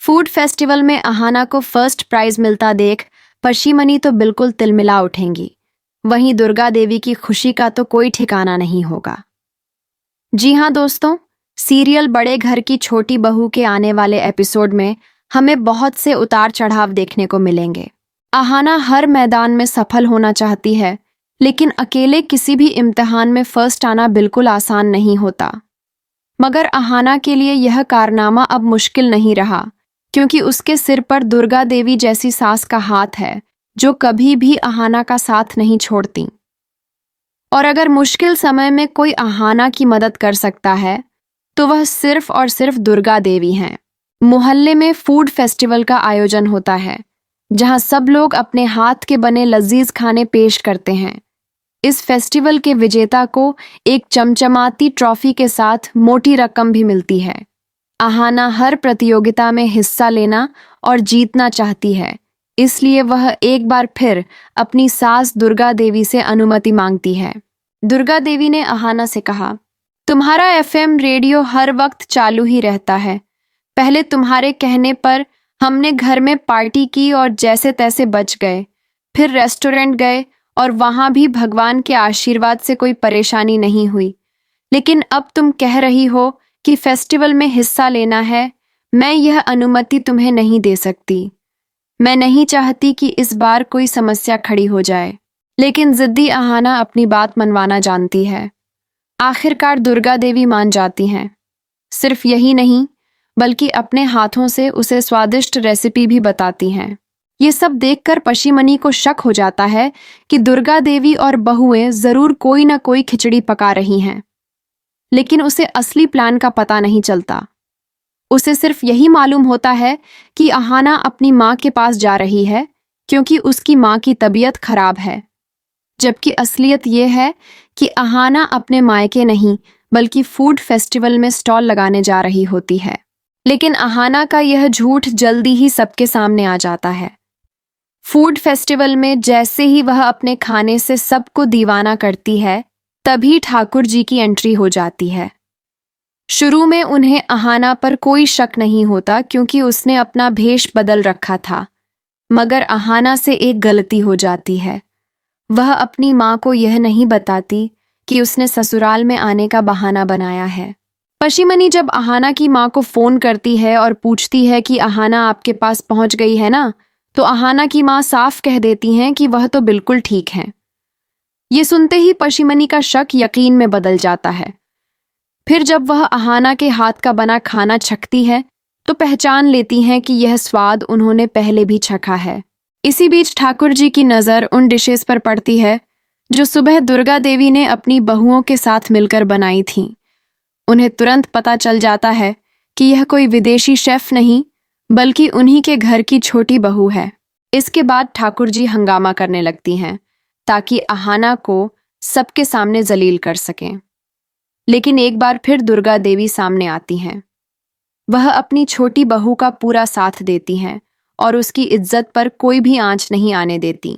Food festival में अहाना को first prize मिलता देख पशीमनी तो बिल्कुल तिलमिला उठेंगी। वहीं दुर्गा देवी की खुशी का तो कोई ठिकाना नहीं होगा। जी हाँ दोस्तों, सीरियल बड़े घर की छोटी बहू के आने वाले एपिसोड में हमें बहुत से उतार चढ़ाव देखने को मिलेंगे। अहाना हर मैदान में सफल होना चाहती है, लेकिन अकेले किसी भी इम्तिहान में फर्स्ट आना बिल्कुल आसान नहीं होता। मगर अहाना के लिए यह कारनामा अब मुश्किल नहीं रहा, क्योंकि उसके सिर पर दुर्गा देवी जैसी सास का हाथ है, जो कभी भी अहाना का साथ नहीं छोड़ती। और अगर मुश्किल समय में कोई अहाना की मदद कर सकता है, तो वह सिर्फ और सिर्फ दुर्गा देवी हैं। मोहल्ले में फूड फेस्टिवल का आयोजन होता है, जहां सब लोग अपने हाथ के बने लजीज खाने पेश करते हैं। इस फेस्टिवल के विजेता को एक चमचमाती ट्रॉफी के साथ मोटी रकम भी मिलती है। अहाना हर प्रतियोगिता में हिस्सा लेना और जीतना चाहती है, इसलिए वह एक बार फिर अपनी सास दुर्गा देवी से अनुमति मांगती है। दुर्गा देवी ने अहाना से कहा, तुम्हारा एफएम रेडियो हर वक्त चालू ही रहता है। पहले तुम्हारे कहने पर हमने घर में पार्टी की और जैसे तैसे बच गए। फिर रेस्टोरेंट गए और वहां भी भगवान के आशीर्वाद से कोई परेशानी नहीं हुई। लेकिन अब तुम कह रही हो कि फेस्टिवल में हिस्सा लेना है। मैं यह अनुमति तुम्हें नहीं दे सकती। मैं नहीं चाहती कि इस बार कोई समस्या खड़ी हो जाए। लेकिन जिद्दी अहाना अपनी बात मनवाना जानती है। आखिरकार दुर्गा देवी मान जाती हैं। सिर्फ यही नहीं, बल्कि अपने हाथों से उसे स्वादिष्ट रेसिपी भी बताती हैं। ये सब देखकर पशीमनी को शक हो जाता है कि दुर्गा देवी और बहुएं जरूर कोई ना कोई खिचड़ी पका रही हैं। लेकिन उसे असली प्लान का पता नहीं चलता। उसे सिर्फ यही मालूम होता है कि अहाना अपनी माँ के पास जा रही है, क्योंकि उसकी माँ की तबीयत खराब है। जबकि असलियत ये है कि अहाना अपने मायके नहीं, बल्कि फूड फेस्टिवल में स्टॉल लगाने जा रही होती है। लेकिन अहाना का यह झूठ जल्दी ही सबके सामने आ जाता है। फूड फेस्टिवल में जैसे ही वह अपने खाने से सबको दीवाना करती है, तभी ठाकुर जी की एंट्री हो जाती है। शुरू में उन्हें अहाना पर कोई शक नहीं होता, क्योंकि उसने अपना भेष बदल रखा था। मगर अहाना से एक गलती हो जाती है। वह अपनी माँ को यह नहीं बताती कि उसने ससुराल में आने का बहाना बनाया है। पशीमनी जब अहाना की माँ को फोन करती है और पूछती है कि अहाना आपके पास पहुंच गई है ना, तो अहाना की माँ साफ कह देती हैं कि वह तो बिल्कुल ठीक है। ये सुनते ही पशीमनी का शक यकीन में बदल जाता है। फिर जब वह अहाना के हाथ का बना खाना चखती है, तो पहचान लेती हैं कि यह स्वाद उन्होंने पहले भी चखा है। इसी बीच ठाकुर जी की नज़र उन डिशेस पर पड़ती है जो सुबह दुर्गा देवी ने अपनी बहुओं के साथ मिलकर बनाई थीं। उन्हें तुरंत पता चल जाता है कि यह कोई विदेशी शेफ नहीं, बल्कि उन्हीं के घर की छोटी बहू है। इसके बाद ठाकुर जी हंगामा करने लगती हैं, ताकि अहाना को सबके सामने जलील कर सकें। लेकिन एक बार फिर दुर्गा देवी सामने आती हैं। वह अपनी छोटी बहू का पूरा साथ देती हैं और उसकी इज्जत पर कोई भी आंच नहीं आने देती।